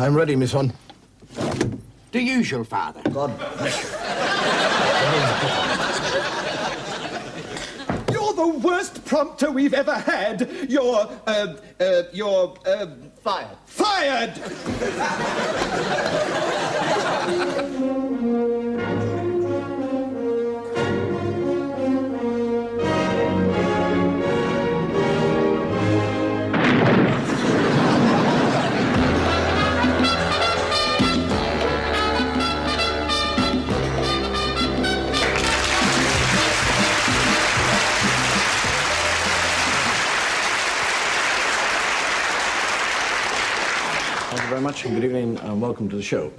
I'm ready, Miss Hunt. The usual, Father. God bless you. You're the worst prompter we've ever had. You're Fired. fired! Thank you very much, and good evening, and welcome to the show.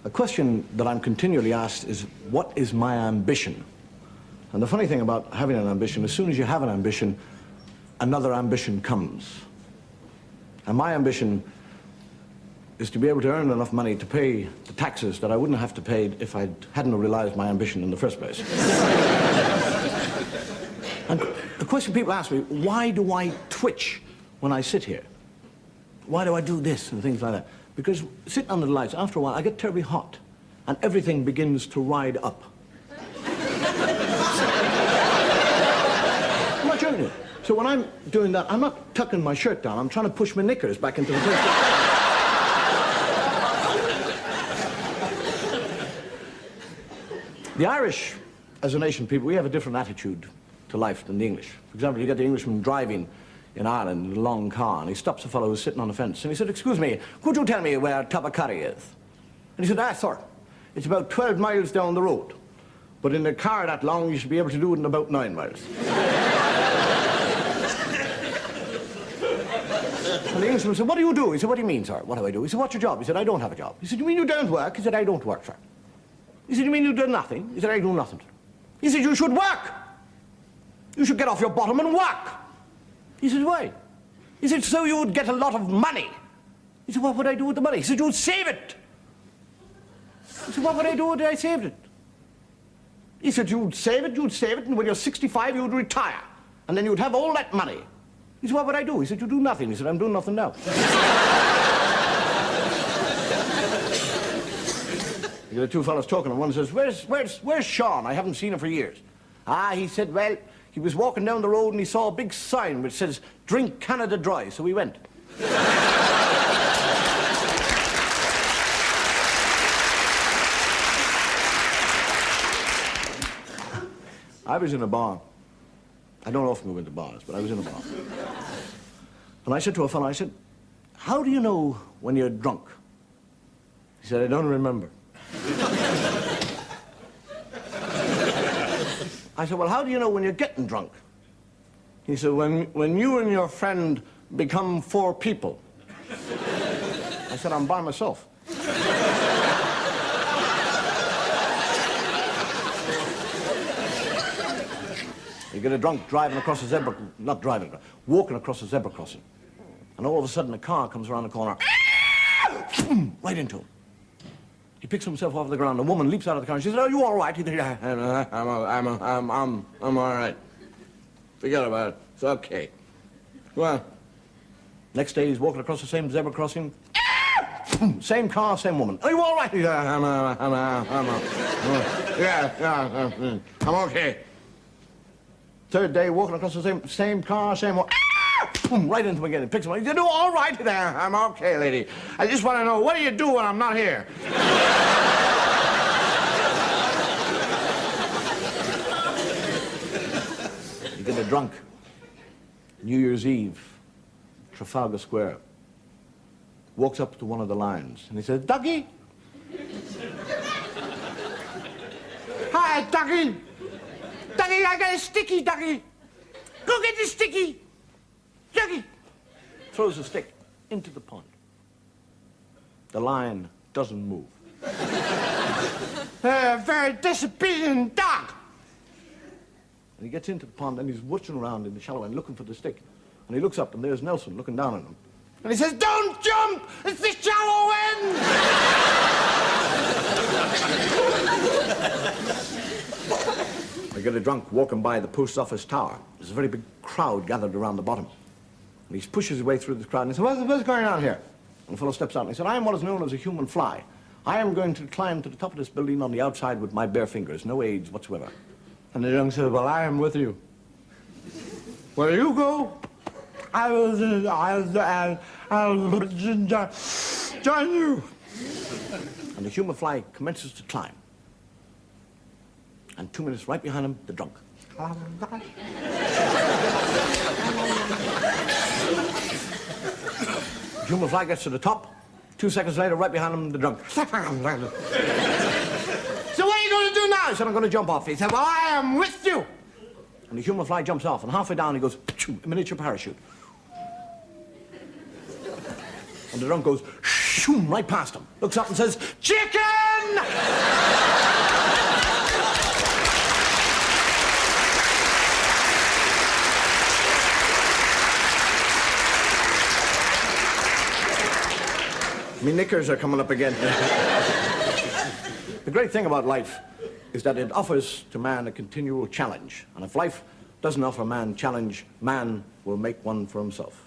A question that I'm continually asked is, what is my ambition? And the funny thing about having an ambition, as soon as you have an ambition, another ambition comes. And my ambition is to be able to earn enough money to pay the taxes that I wouldn't have to pay if I hadn't realized my ambition in the first place. And the question people ask me, why do I twitch when I sit here? Why do I do this and things like that? Because sitting under the lights, after a while, I get terribly hot, and everything begins to ride up. I'm not joking you. So when I'm doing that, I'm not tucking my shirt down. I'm trying to push my knickers back into the place. The Irish, as a nation, people, we have a different attitude to life than the English. For example, you get the Englishman driving in Ireland in a long car, and he stops a fellow who's sitting on the fence, and he said, "Excuse me, could you tell me where Tabacari is?" And he said, "Ah, sir, it's about 12 miles down the road. But in a car that long, you should be able to do it in about 9 miles. And the Englishman said, "What do you do?" He said, "What do you mean, sir? What do I do?" He said, "What's your job?" He said, "I don't have a job." He said, "You mean you don't work?" He said, "I don't work, sir." He said, "You mean you do nothing?" He said, "I do nothing." He said, "You should work. You should get off your bottom and work." He said, "Why?" He said, "So you would get a lot of money." He said, "What would I do with the money?" He said, "You would save it." He said, "What would I do if I saved it?" He said, "You would save it, and when you're 65, you would retire. And then you'd have all that money." He said, "What would I do?" He said, "You do nothing." He said, "I'm doing nothing now." You get the two fellows talking, and one says, Where's Sean? I haven't seen him for years." "Ah," he said, "well, he was walking down the road and he saw a big sign which says, 'Drink Canada Dry,' so we went." I was in a bar. I don't often go into bars, but I was in a bar. And I said to a fellow, I said, "How do you know when you're drunk?" He said, "I don't remember." I said, "Well, how do you know when you're getting drunk?" He said, when you and your friend become 4 people." I said, "I'm by myself." You get a drunk driving across a zebra, not driving, walking across a zebra crossing. And all of a sudden a car comes around the corner, right into him. He picks himself off the ground. A woman leaps out of the car and she says, "Are you all right?" He said, "Yeah, I'm all right. Forget about it. It's okay." Well, next day he's walking across the same zebra crossing. Same car, same woman. "Are you all right?" He said, I'm okay. Third day, walking across the same car, same woman. Right into him again. He picks him up. He said, "Oh, all right there. I'm okay, lady. I just want to know, what do you do when I'm not here?" You get a drunk. New Year's Eve, Trafalgar Square. Walks up to one of the lions and he says, "Dougie." "Hi, Dougie. Dougie, I got a sticky, Dougie. Go get the sticky. Dougie." Throws the stick into the pond. The lion doesn't move. "Very disobedient dog." And he gets into the pond and he's watching around in the shallow end looking for the stick. And he looks up and there's Nelson looking down at him. And he says, "Don't jump! It's the shallow end!" I get a drunk walking by the post office tower. There's a very big crowd gathered around the bottom. And he pushes his way through the crowd and he says, what's going on here?" And the fellow steps out and he said, I am what is known as a human fly. I am going to climb to the top of this building on the outside with my bare fingers, no aids whatsoever. And the young said, well, I am with you. Where you go, I'll join you. And the human fly commences to climb. And 2 minutes right behind him, the drunk. The human fly gets to the top. 2 seconds later, right behind him, the drunk. So what are you going to do now? He said, I'm going to jump off. He said, well, I am with you. And the human fly jumps off, and halfway down he goes, a miniature parachute. And the drunk goes, shoom, right past him. Looks up and says, chicken! Me knickers are coming up again. The great thing about life is that it offers to man a continual challenge. And if life doesn't offer man challenge, man will make one for himself.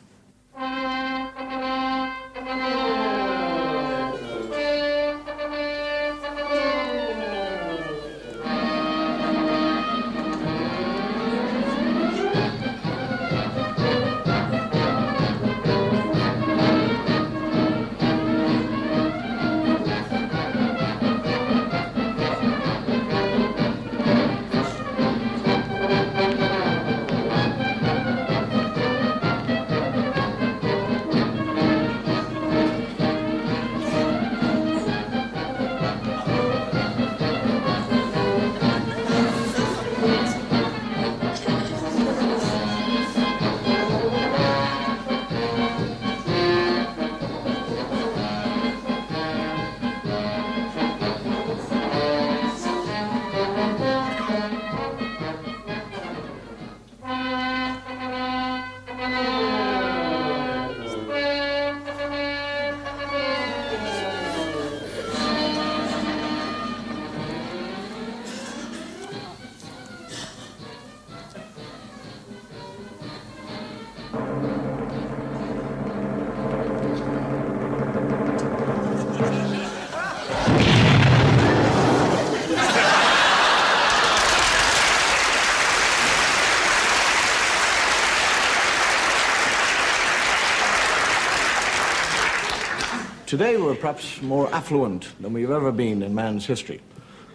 Today we're perhaps more affluent than we've ever been in man's history.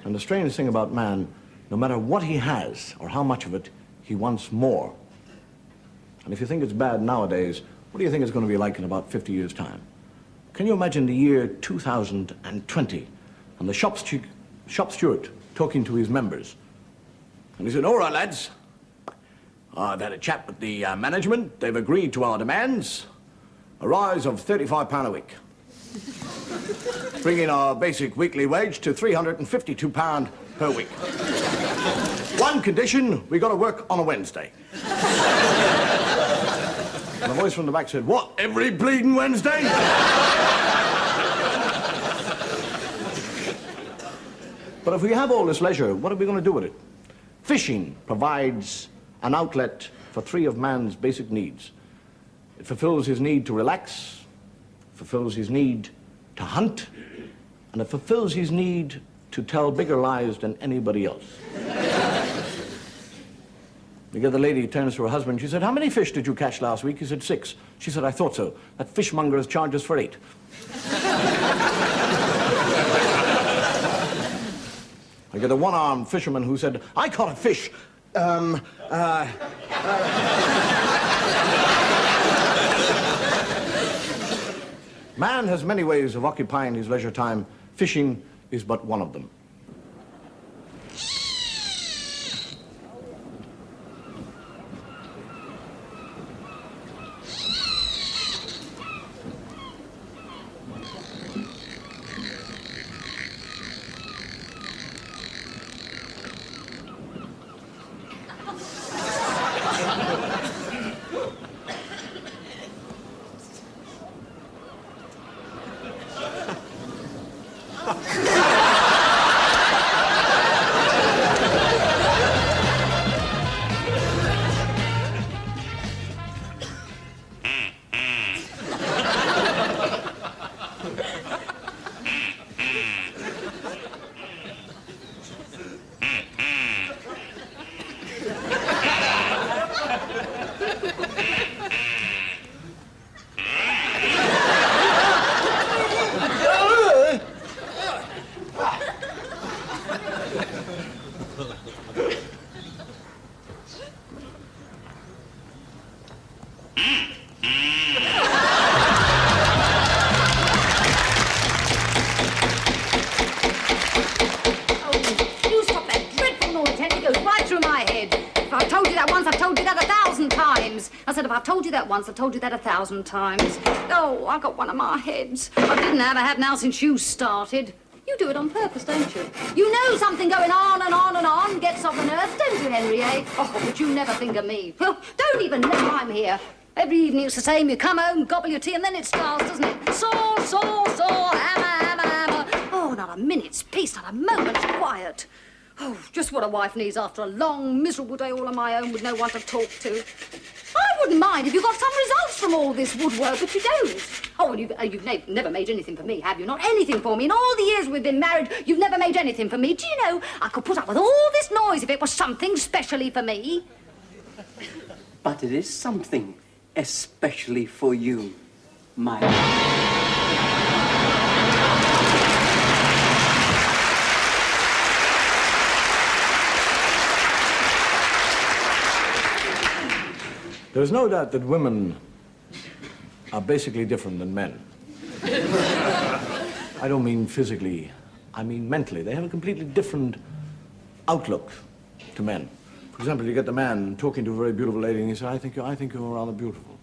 And the strange thing about man, no matter what he has or how much of it, he wants more. And if you think it's bad nowadays, what do you think it's going to be like in about 50 years' time? Can you imagine the year 2020 and the shop steward talking to his members? And he said, all right, lads, I've had a chat with the management. They've agreed to our demands. A rise of £35 a week. Bringing our basic weekly wage to £352 per week. One condition, we got to work on a Wednesday. And a voice from the back said, what, every bleeding Wednesday? But if we have all this leisure, what are we going to do with it? Fishing provides an outlet for 3 of man's basic needs. It fulfills his need to relax, fulfills his need to hunt, and it fulfills his need to tell bigger lies than anybody else. The other lady turns to her husband. She said, how many fish did you catch last week? He said, 6. She said, I thought so. That fishmonger has charged us for 8. I get a one-armed fisherman who said, I caught a fish. Man has many ways of occupying his leisure time. Fishing is but one of them. told you that 1,000 times. I said, if I've told you that once, I've told you that 1,000 times. Oh, I got one of my heads. I didn't have a head now since you started. You do it on purpose, don't you? You know something going on and on and on gets off the nerves, don't you, Henry, eh? Oh, but you never think of me. Well, don't even know I'm here. Every evening it's the same. You come home, gobble your tea, and then it starts, doesn't it? Saw, hammer, hammer. Oh, not a minute's peace, not a moment's quiet. Oh, just what a wife needs after a long, miserable day all on my own with no one to talk to. I wouldn't mind if you got some results from all this woodwork, but you don't. Oh, well, you've never made anything for me, have you? Not anything for me. In all the years we've been married, you've never made anything for me. Do you know, I could put up with all this noise if it was something specially for me. But it is something especially for you, my... There's no doubt that women are basically different than men. I don't mean physically, I mean mentally. They have a completely different outlook to men. For example, you get the man talking to a very beautiful lady and he said, I think you're rather beautiful.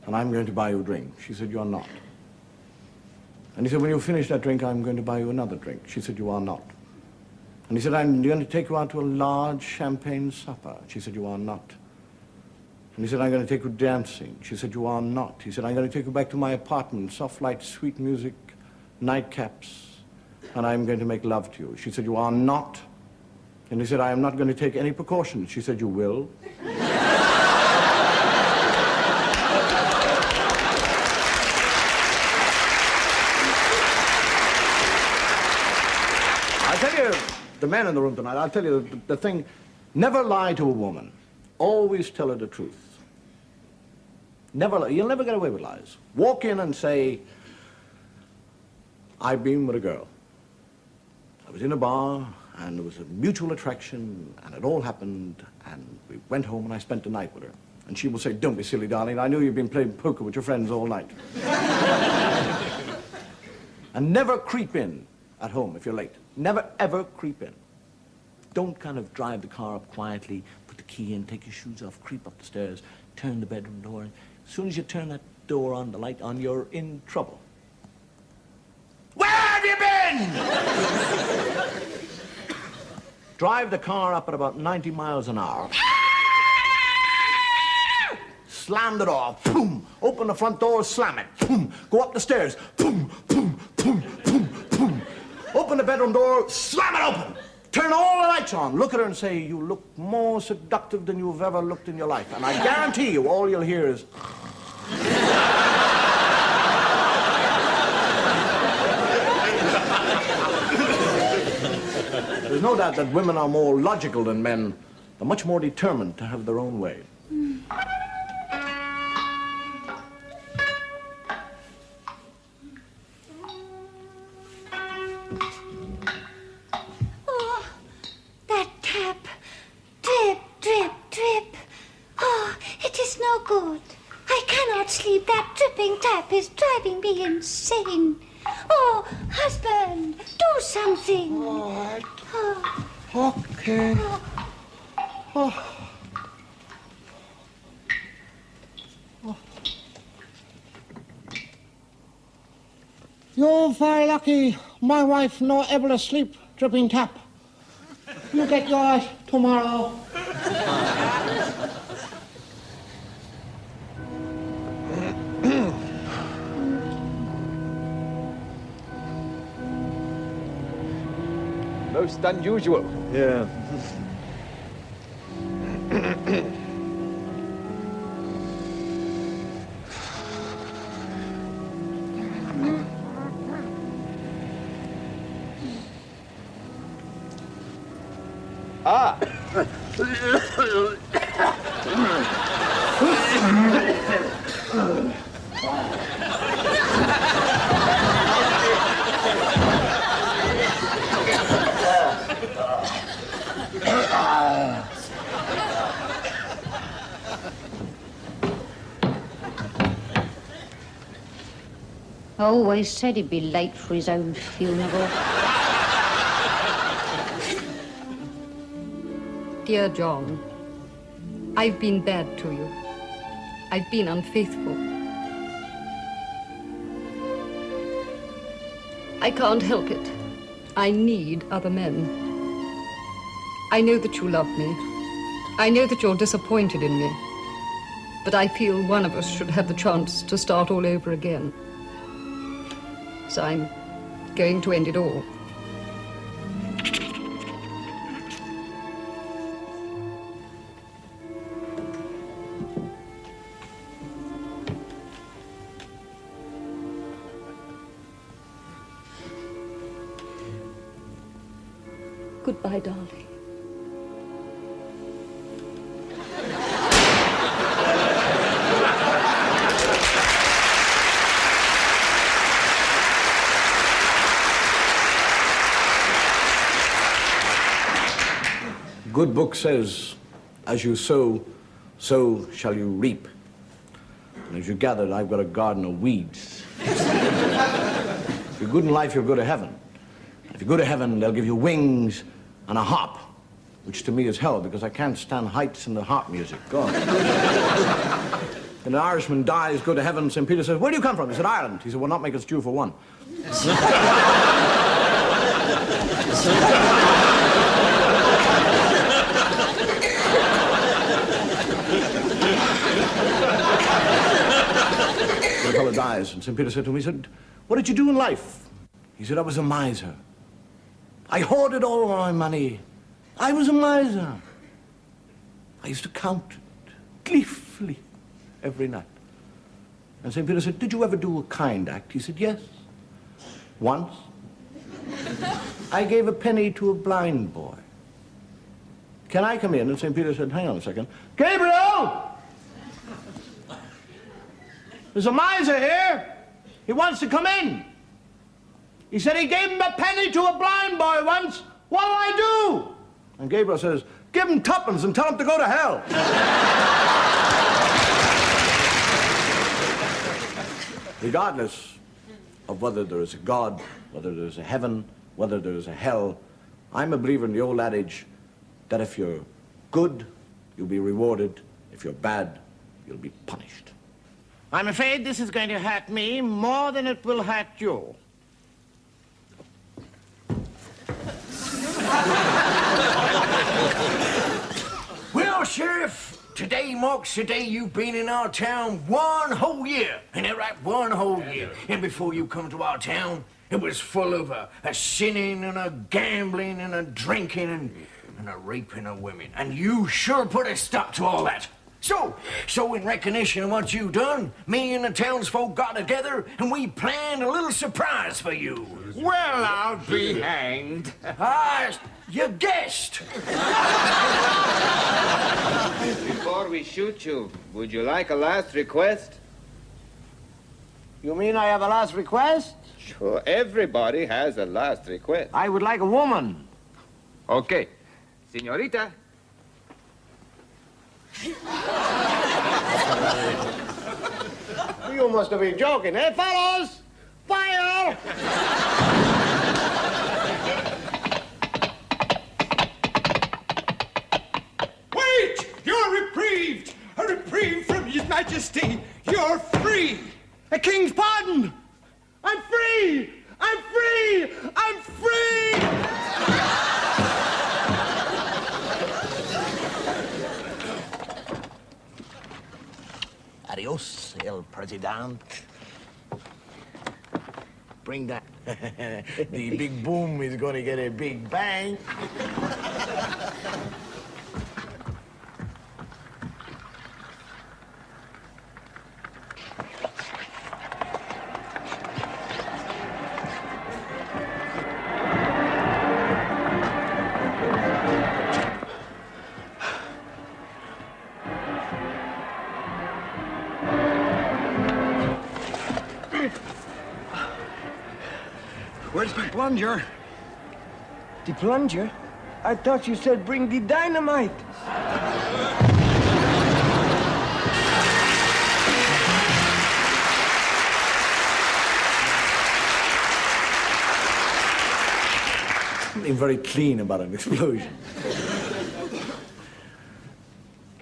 And I'm going to buy you a drink. She said, you're not. And he said, when you finish that drink, I'm going to buy you another drink. She said, you are not. And he said, I'm going to take you out to a large champagne supper. She said, you are not. And he said, I'm going to take you dancing. She said, you are not. He said, I'm going to take you back to my apartment, soft light, sweet music, nightcaps, and I'm going to make love to you. She said, you are not. And he said, I am not going to take any precautions. She said, you will. I tell you, the men in the room tonight, I'll tell you the thing, never lie to a woman. Always tell her the truth. You'll never get away with lies. Walk in and say, I've been with a girl. I was in a bar, and there was a mutual attraction, and it all happened, and we went home, and I spent the night with her. And she will say, don't be silly, darling. I knew you've been playing poker with your friends all night. And never creep in at home if you're late. Never, ever creep in. Don't kind of drive the car up quietly, put the key in, take your shoes off, creep up the stairs, turn the bedroom door. As soon as you turn that door on, the light on, you're in trouble. Where have you been? Drive the car up at about 90 miles an hour. Slam the door, boom. Open the front door, slam it, boom. Go up the stairs, boom, boom, boom, boom, boom. Open the bedroom door, slam it open. Turn all the lights on. Look at her and say, you look more seductive than you've ever looked in your life. And I guarantee you, all you'll hear is... There's no doubt that women are more logical than men. They're much more determined to have their own way. Oh, that tap. Drip, drip, drip. Oh, it is no good. I cannot sleep. That dripping tap is driving me insane. Oh, husband, do something. All right. Oh. Okay. Oh. You're very lucky. My wife not able to sleep, dripping tap. You get yours tomorrow. Most unusual. Yeah. Ah! Always said he'd be late for his own funeral. Dear John, I've been bad to you. I've been unfaithful. I can't help it. I need other men. I know that you love me. I know that you're disappointed in me. But I feel one of us should have the chance to start all over again. So I'm going to end it all. Goodbye, darling. Good book says, as you sow, so shall you reap. And as you gathered, I've got a garden of weeds. If you're good in life, you'll go to heaven. If you go to heaven, they'll give you wings and a harp, which to me is hell because I can't stand heights in the harp music. God. And an Irishman dies, go to heaven, St. Peter says, where do you come from? He said, Ireland. He said, well, not make us Jew for one. The fellow dies, and St. Peter said to him, he said, what did you do in life? He said, I was a miser. I hoarded all my money. I was a miser. I used to count it gleefully every night. And St. Peter said, did you ever do a kind act? He said, yes. Once. I gave a penny to a blind boy. Can I come in? And St. Peter said, hang on a second. Gabriel! There's a miser here. He wants to come in. He said he gave him a penny to a blind boy once. What'll I do? And Gabriel says, give him tuppence and tell him to go to hell. Regardless of whether there is a God, whether there is a heaven, whether there is a hell, I'm a believer in the old adage that if you're good, you'll be rewarded. If you're bad, you'll be punished. I'm afraid this is going to hurt me more than it will hurt you. Well, Sheriff, today marks the day you've been in our town 1 whole year. Ain't that right? 1 whole year. And before you come to our town, it was full of a sinning and a gambling and a drinking and a raping of women. And you sure put a stop to all that. So in recognition of what you done, me and the townsfolk got together and we planned a little surprise for you. Well, I'll be hanged. You guessed. Before we shoot you, would you like a last request? You mean I have a last request? Sure, everybody has a last request. I would like a woman. Okay. Señorita. You must have been joking, eh, fellows? Fire! Wait! You're reprieved! A reprieve from His Majesty! You're free! A king's pardon! I'm free! I'm free! I'm free! Adios, el presidente. Bring that. The big boom is going to get a big bang. Where's my plunger? The plunger? I thought you said bring the dynamite. Something very clean about an explosion.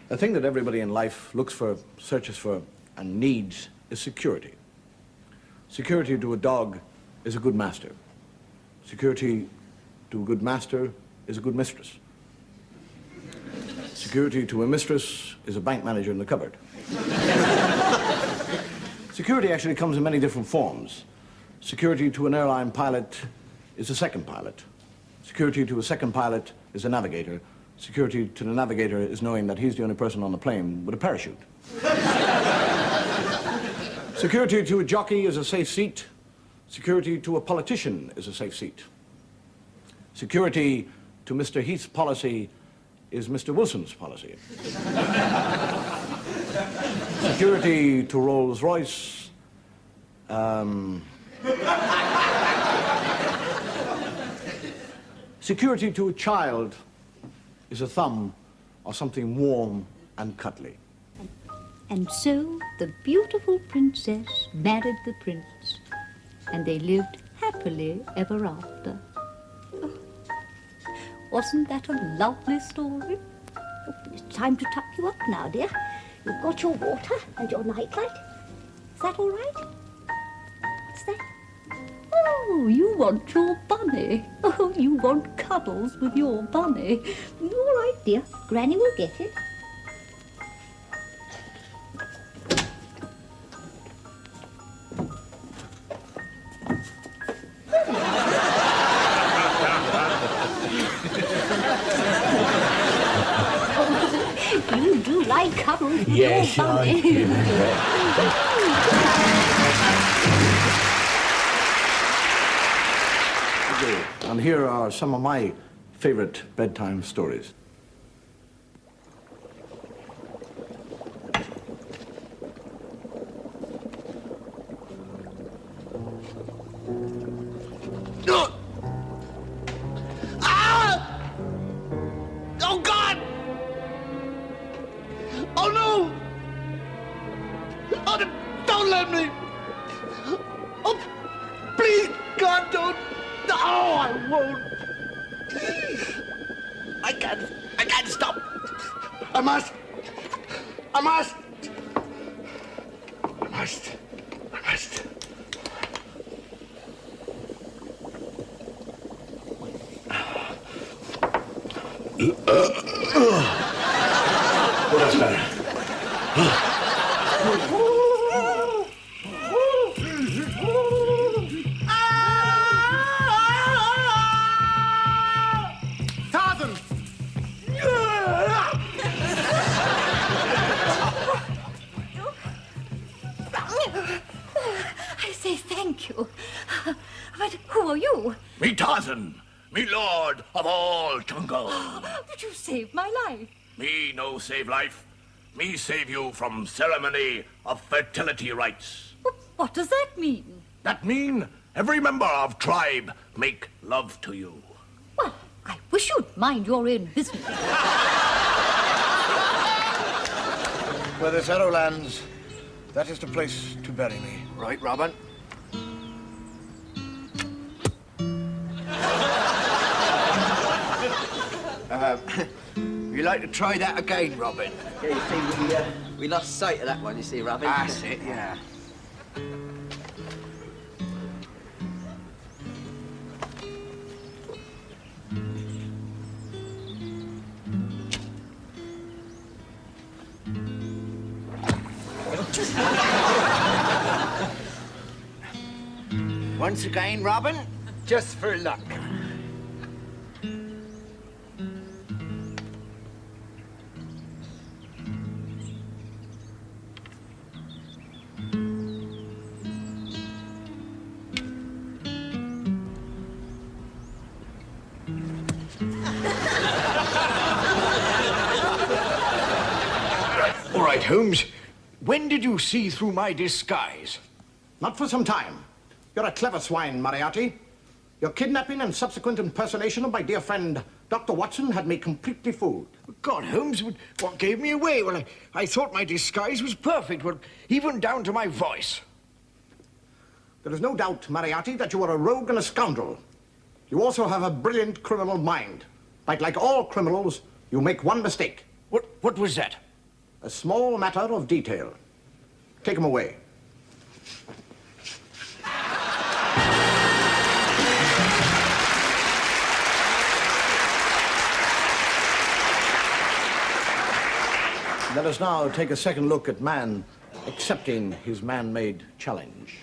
The thing that everybody in life looks for, searches for, and needs is security. Security to a dog is a good master. Security to a good master is a good mistress. Security to a mistress is a bank manager in the cupboard. Security actually comes in many different forms. Security to an airline pilot is a second pilot. Security to a second pilot is a navigator. Security to the navigator is knowing that he's the only person on the plane with a parachute. Security to a jockey is a safe seat. Security to a politician is a safe seat. Security to Mr. Heath's policy is Mr. Wilson's policy. Security to Rolls-Royce, security to a child is a thumb or something warm and cuddly. And so the beautiful princess married the prince, and they lived happily ever after. Oh, wasn't that a lovely story? Oh, it's time to tuck you up now, dear. You've got your water and your nightlight. Is that all right? What's that? Oh, you want your bunny. Oh, you want cuddles with your bunny. All right, dear. Granny will get it. You do like cuddles with your bunny. And here are some of my favorite bedtime stories. Ah! Oh, God! Oh, no! Oh, don't let me! Oh, please, God, don't! No, I won't! I can't stop! I must! I must! I must! I must! Oh, that's better. Tarzan! I say thank you. But who are you? Me Tarzan, me lord of all jungle. But you saved my life. Me no save life. Me save you from ceremony of fertility rites. What does that mean? That mean every member of tribe make love to you. Well, I wish you'd mind your own business. Where this arrow lands, that is the place to bury me. Right, Robin? You like to try that again, Robin? Yeah, you see, we lost sight of that one, you see, Robin. That's it, yeah. Once again, Robin, just for luck. All right, Holmes. When did you see through my disguise? Not for some time. You're a clever swine, Moriarty. Your kidnapping and subsequent impersonation of my dear friend, Dr. Watson, had me completely fooled. God, Holmes, what gave me away? Well, I thought my disguise was perfect, well, even down to my voice. There is no doubt, Moriarty, that you are a rogue and a scoundrel. You also have a brilliant criminal mind. But like all criminals, you make one mistake. What was that? A small matter of detail. Take him away. Let us now take a second look at man accepting his man-made challenge.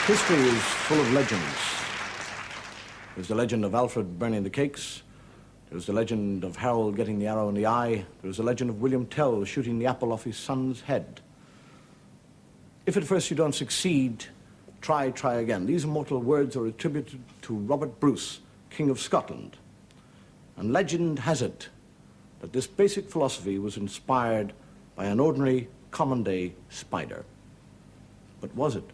History is full of legends. There's the legend of Alfred burning the cakes. There's the legend of Harold getting the arrow in the eye. There's the legend of William Tell shooting the apple off his son's head. If at first you don't succeed, try again. These immortal words are attributed to Robert Bruce, King of Scotland. And legend has it that this basic philosophy was inspired by an ordinary, common-day spider. But was it?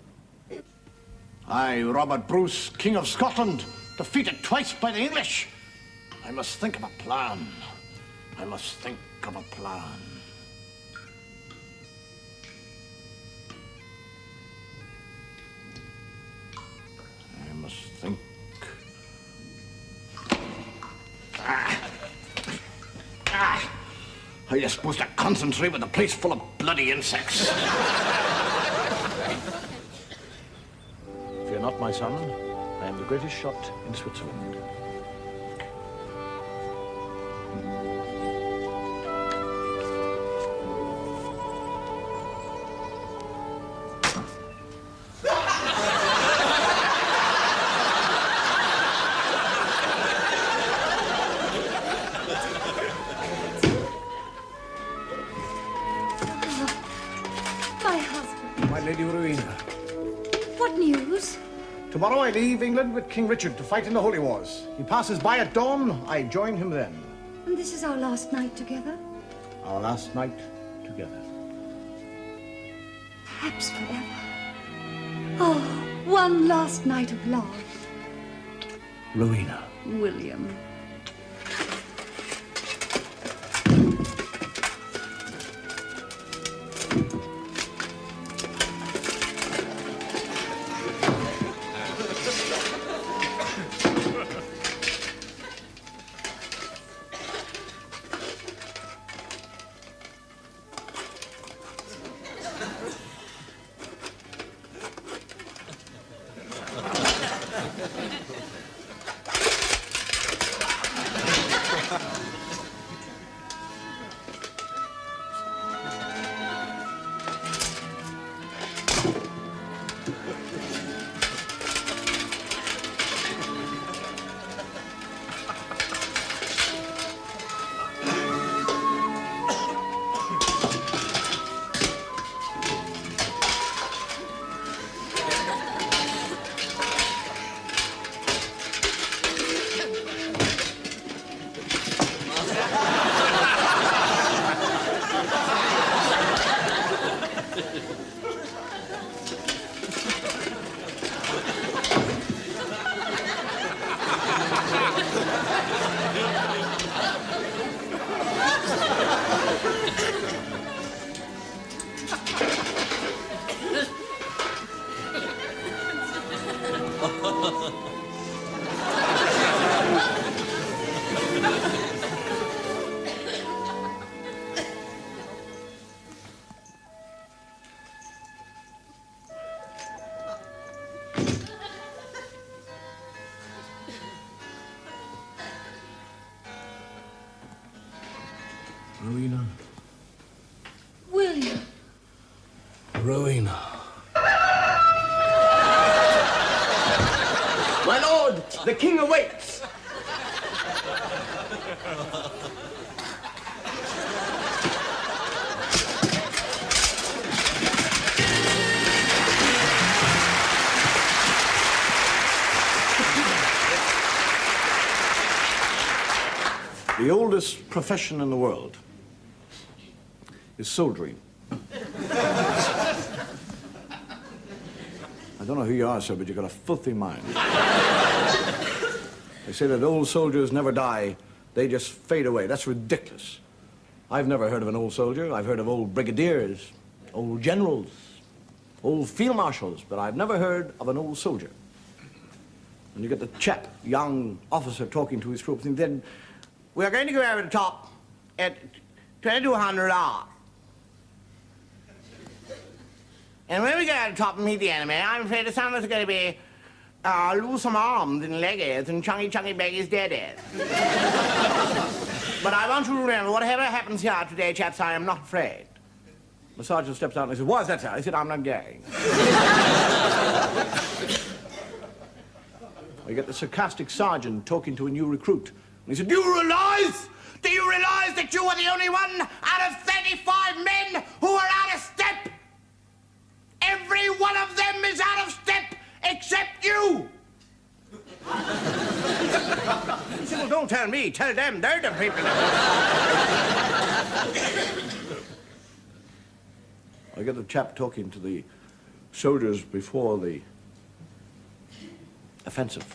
I, Robert Bruce, King of Scotland, defeated twice by the English. I must think of a plan. I must think of a plan. I must think. Are you supposed to concentrate with a place full of bloody insects? Fear not, my son. I am the greatest shot in Switzerland. My husband. My Lady Rowena. What news? Tomorrow I leave England with King Richard to fight in the Holy Wars. He passes by at dawn. I join him then. And this is our last night together? Our last night together. Perhaps forever. Oh, one last night of love. Rowena. William. Rowena. William. Rowena. My lord, the king awaits. The oldest profession in the world is soldiering. I don't know who you are, sir, but you've got a filthy mind. They say that old soldiers never die, they just fade away. That's ridiculous. I've never heard of an old soldier. I've heard of old brigadiers, old generals, old field marshals, but I've never heard of an old soldier. And you get the chap, young officer, talking to his troops, and then, "We are going to go over the top at 2200 hours. And when we go over the top and meet the enemy, I'm afraid that some of us are going to be loose arms and leggeds and chunky baggies deadies. But I want you to remember, whatever happens here today, chaps, I am not afraid." The sergeant steps out and he says, "Why is that, sir?" I said, "I'm not going." We get the sarcastic sergeant talking to a new recruit. And he said, Do you realize that you are the only one out of 35 men who are out of step? Every one of them is out of step except you." He said, "Well, don't tell me, tell them. They're the people." I get the chap talking to the soldiers before the offensive.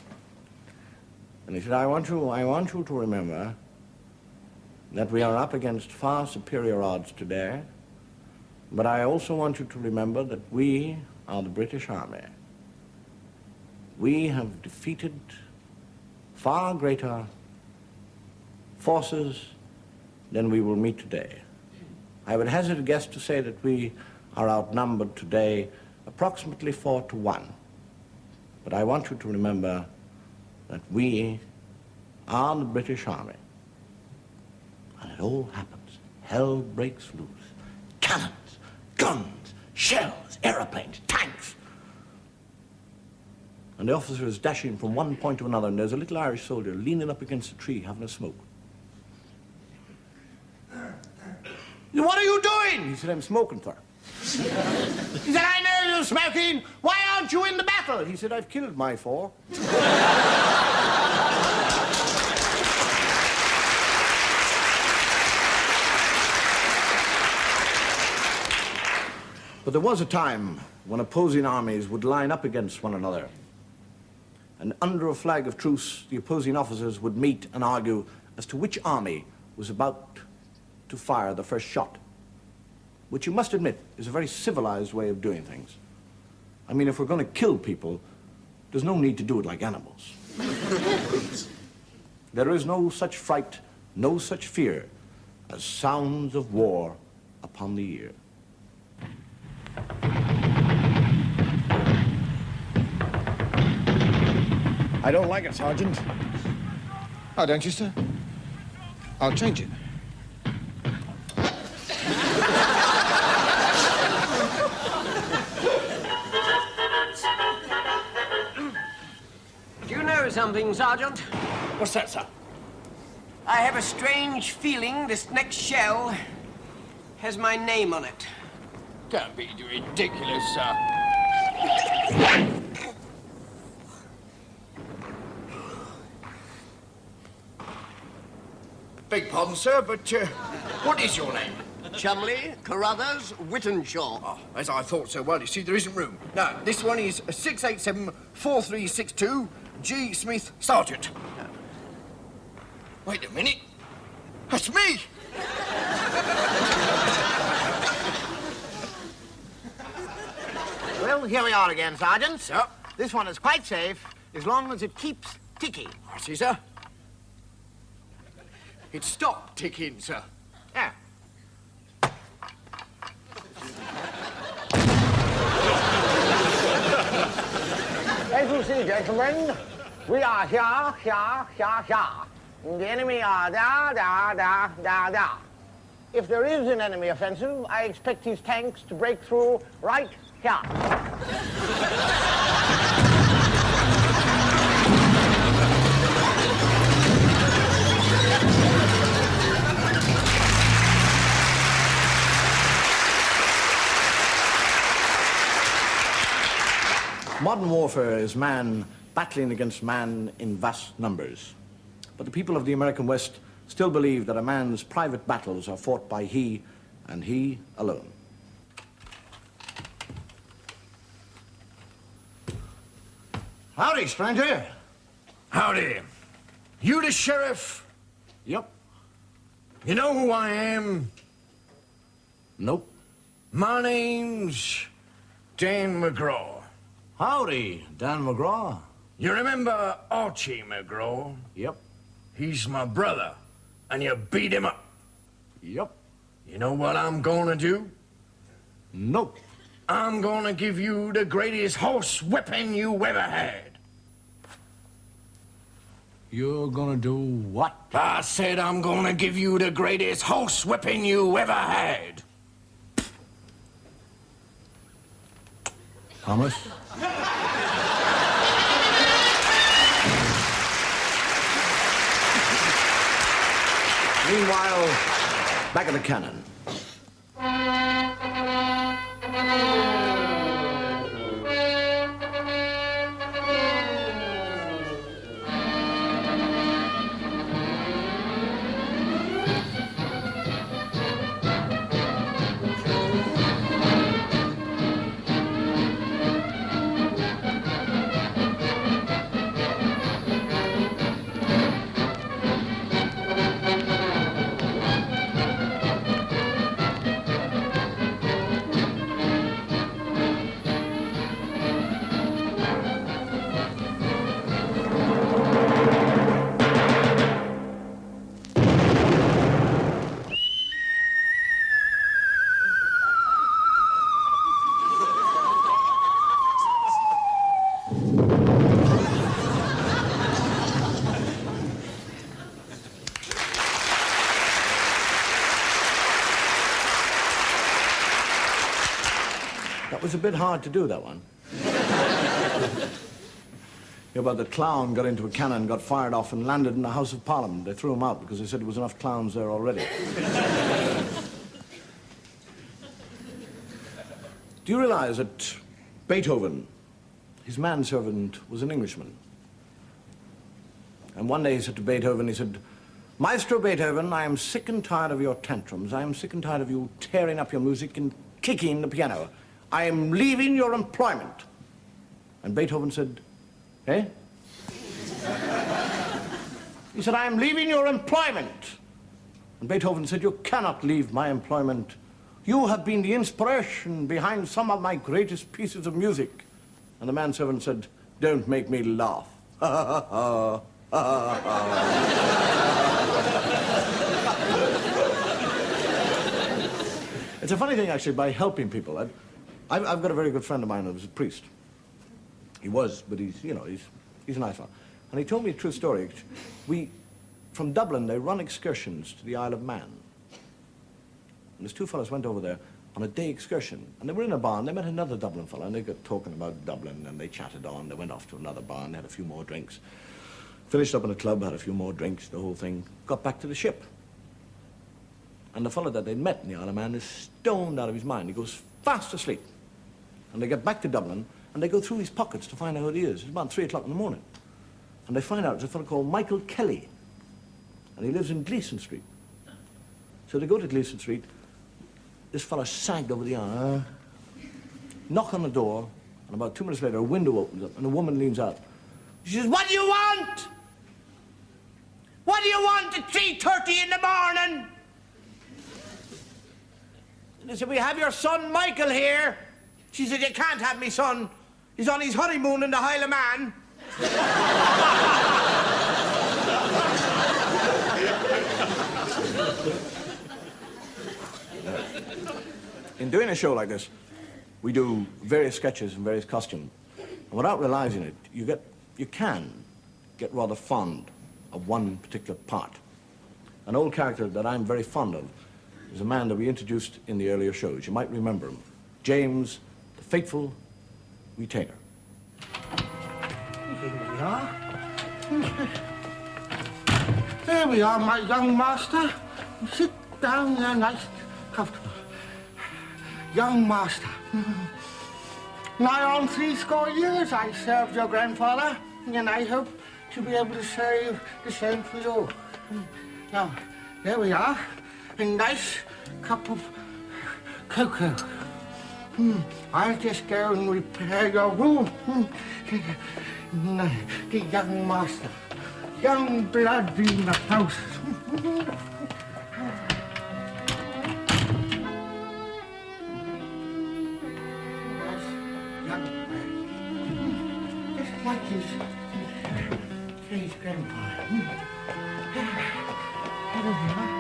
And he said, I want you to remember that we are up against far superior odds today, but I also want you to remember that we are the British Army. We have defeated far greater forces than we will meet today. I would hazard a guess to say that we are outnumbered today approximately 4-1. But I want you to remember that we are the British Army. And it all happens. Hell breaks loose. Cannons, guns, shells, aeroplanes, tanks. And the officer is dashing from one point to another, and there's a little Irish soldier leaning up against a tree having a smoke. He said, "What are you doing?" He said, "I'm smoking, sir." He said, "I know you're smoking. Why aren't you in the battle?" He said, "I've killed my 4. But there was a time when opposing armies would line up against one another. And under a flag of truce, the opposing officers would meet and argue as to which army was about to fire the first shot, which you must admit is a very civilized way of doing things. I mean, if we're going to kill people, there's no need to do it like animals. There is no such fright, no such fear as sounds of war upon the ear. I don't like it, Sergeant. Oh, don't you, sir? I'll change it. Do you know something, Sergeant? What's that, sir? I have a strange feeling this next shell has my name on it. Don't be ridiculous, sir. Beg pardon, sir, but what is your name? Chumley, Carruthers, Whittenshaw. Oh, as I thought so. Well, you see, there isn't room. No, this one is 687-4362, G. Smith, Sergeant. Wait a minute. That's me! Well, here we are again, Sergeant. Sir. This one is quite safe as long as it keeps ticking. I see, sir. It stopped ticking, sir. Yeah. As you see, gentlemen, we are here. And the enemy are there. If there is an enemy offensive, I expect his tanks to break through right here. Modern warfare is man battling against man in vast numbers. But the people of the American West still believe that a man's private battles are fought by he and he alone. Howdy, stranger. Howdy. You the sheriff? Yep. You know who I am? Nope. My name's Dan McGraw. Howdy, Dan McGraw. You remember Archie McGraw? Yep. He's my brother, and you beat him up. Yep. You know what I'm gonna do? Nope. I'm gonna give you the greatest horse whipping you ever had. You're gonna do what? I said I'm gonna give you the greatest horse whipping you ever had. Thomas? Meanwhile, back at the cannon. That was a bit hard to do, that one. Yeah, but the clown got into a cannon, got fired off, and landed in the House of Parliament. They threw him out because they said there was enough clowns there already. Do you realize that Beethoven, his manservant, was an Englishman? And one day he said to Beethoven, he said, "Maestro Beethoven, I am sick and tired of your tantrums. I am sick and tired of you tearing up your music and kicking the piano. I am leaving your employment." And Beethoven said, "Eh?" He said, "I am leaving your employment." And Beethoven said, "You cannot leave my employment. You have been the inspiration behind some of my greatest pieces of music." And the manservant said, "Don't make me laugh." It's a funny thing, actually, by helping people. I've got a very good friend of mine who was a priest. He was, but he's a nice one. And he told me a true story. From Dublin, they run excursions to the Isle of Man. And these two fellows went over there on a day excursion. And they were in a bar, and they met another Dublin fellow, and they got talking about Dublin, and they chatted on. They went off to another bar and had a few more drinks. Finished up in a club, had a few more drinks, the whole thing. Got back to the ship. And the fellow that they'd met in the Isle of Man is stoned out of his mind. He goes fast asleep. And they get back to Dublin, and they go through his pockets to find out who he is. It's about 3 o'clock in the morning. And they find out it's a fellow called Michael Kelly. And he lives in Gleeson Street. So they go to Gleeson Street. This fellow sagged over the arm. Knock on the door, and about 2 minutes later, a window opens up, and a woman leans out. She says, "What do you want? What do you want at 3:30 in the morning?" And they said, "We have your son Michael here." She said, "You can't have me son. He's on his honeymoon in the Isle of Man." In doing a show like this, we do various sketches and various costumes. And without realizing it, you can get rather fond of one particular part. An old character that I'm very fond of is a man that we introduced in the earlier shows. You might remember him. James, the faithful retainer. Here we are. There we are, my young master. Sit down there, nice, comfortable. Young master. Nigh on 70 years I served your grandfather, and I hope to be able to serve the same for you. Now, there we are. A nice cup of cocoa. I'll just go and repair your room. The young master. Young blood in the house. Young man. Just like his grandpa. Here we are.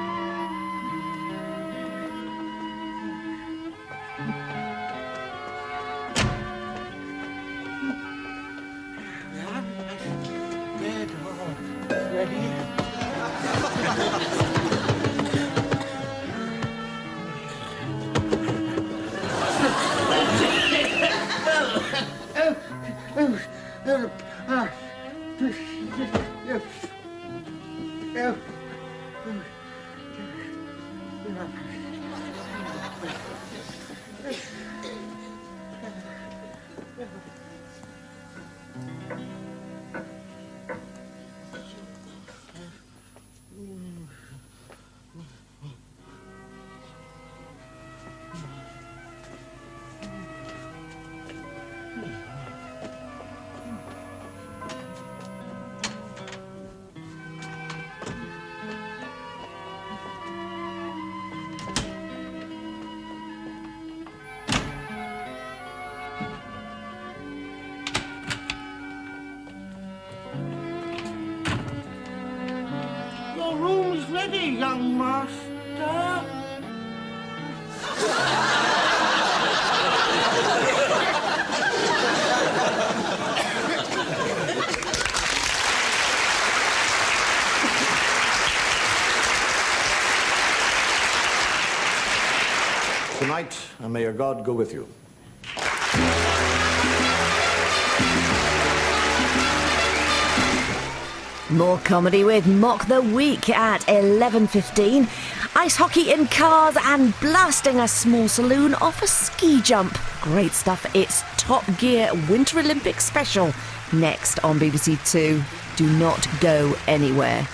Your room's ready, young master. Good night, and may your God go with you. More comedy with Mock the Week at 11:15. Ice hockey in cars and blasting a small saloon off a ski jump. Great stuff. It's Top Gear Winter Olympics special next on BBC Two. Do not go anywhere.